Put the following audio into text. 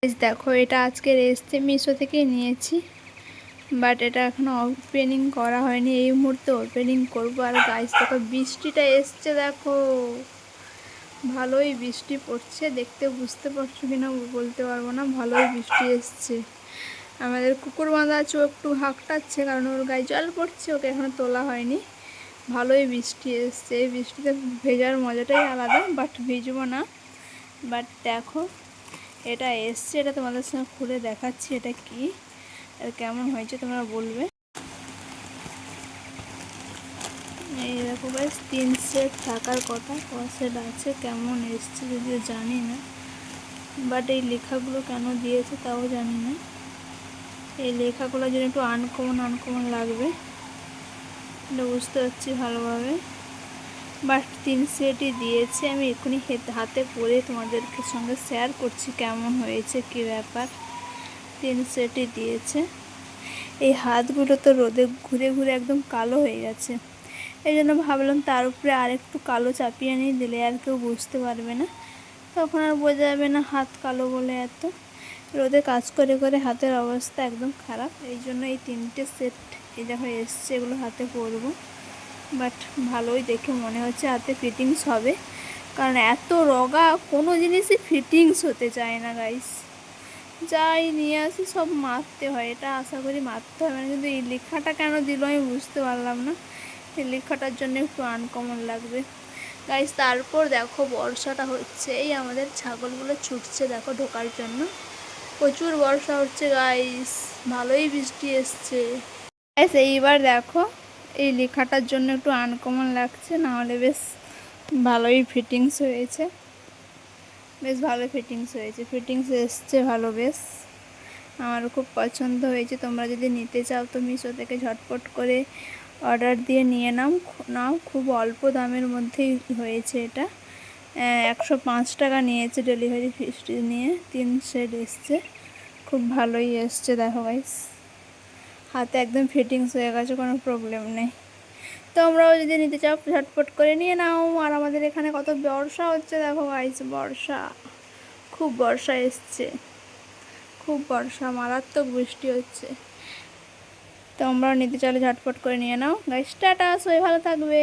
দেখো এটা আজকের এসছে মিশো থেকে নিয়েছি, বাট এটা এখনো ওপেনিং করা হয়নি। এই মুহূর্তে ওপেনিং করবো। আর গাইস দেখো বৃষ্টিটা এসছে, দেখো ভালোই বৃষ্টি পড়ছে। দেখতে বুঝতে পারছো কিনা বলতে পারবো না, ভালোই বৃষ্টি এসছে। আমাদের কুকুর বাঁধা আছে, ও একটু হাঁকটাচ্ছে কারণ ওর গায়ে জল পড়ছে, ওকে এখনো তোলা হয়নি। ভালোই বৃষ্টি এসছে, এই বৃষ্টিতে ভেজার মজাটাই আলাদা, বাট ভিজবো না। বাট দেখো এটা এসছে, এটা তোমাদের সঙ্গে খুলে দেখাচ্ছি এটা কি আর কেমন হয়েছে তোমরা বলবে। এই দেখো গাইস 3 সেট থাকার কথা, ক সেট আছে কেমন এসছে যদিও জানি না, বাট এই লেখাগুলো কেন দিয়েছে তাও জানি না। এই লেখাগুলো যেন একটু আনকমন লাগবে, এটা বুঝতে পারছি ভালোভাবে। বাট 3 সেটই দিয়েছে। আমি এক্ষুনি হাতে পরে তোমাদেরকে সঙ্গে শেয়ার করছি কেমন হয়েছে কী ব্যাপার। 3 সেটই দিয়েছে। এই হাতগুলো তো রোদে ঘুরে ঘুরে একদম কালো হয়ে গেছে, এই জন্য ভাবলাম তার উপরে আরেকটু কালো চাপিয়ে নিয়ে দিলে আর কেউ বুঝতে পারবে না, তখন আর বোঝা যাবে না হাত কালো বলে। এত রোদে কাজ করে করে হাতের অবস্থা একদম খারাপ, এই জন্য এই 3টে সেট এই দেখো এসছে, এগুলো হাতে পরবো। বাট ভালোই দেখে মনে হচ্ছে হাতে ফিটিংস হবে, কারণ এত রগা কোনো জিনিসই ফিটিংস হতে চায় না গাইস। যাই নিয়ে আসি সব মারতে হয়, এটা আশা করি মারতে হবে না। কিন্তু এই লেখাটা কেন দিল আমি বুঝতে পারলাম না, এই লেখাটার জন্য একটু আনকমন লাগবে গাইস। তারপর দেখো বর্ষাটা হচ্ছে, এই আমাদের ছাগলগুলো ছুটছে দেখো ঢোকার জন্য, প্রচুর বর্ষা হচ্ছে গাইস, ভালোই বৃষ্টি এসছে গাইস। এইবার দেখো এই লেখাটার জন্য একটু আনকমন লাগছে, নাহলে বেশ ভালোই ফিটিংস হয়েছে, বেশ ভালো ফিটিংস হয়েছে, ফিটিংস এসছে ভালো, বেশ আমারও খুব পছন্দ হয়েছে। তোমরা যদি নিতে চাও তো মিশো থেকে ঝটপট করে অর্ডার দিয়ে নিয়ে নাও, খুব অল্প দামের মধ্যেই হয়েছে এটা। 105 টাকা নিয়েছে ডেলিভারি ফিস নিয়ে, 3 সেট এসছে, খুব ভালোই এসছে দেখো গাইস। হাতে একদম ফিটিংস হয়ে গেছে, কোনো প্রবলেম নেই। তোমরাও যদি নিতে চাও ঝটপট করে নিয়ে নাও। আর আমাদের এখানে কত বর্ষা হচ্ছে দেখো গাইস, বর্ষা, খুব বর্ষা এসছে, খুব বর্ষা, মারাত্মক বৃষ্টি হচ্ছে। তোমরাও নিতে চাইলে ঝটপট করে নিয়ে নাও গাইস। টাটা, সবাই ভালো থাকবে।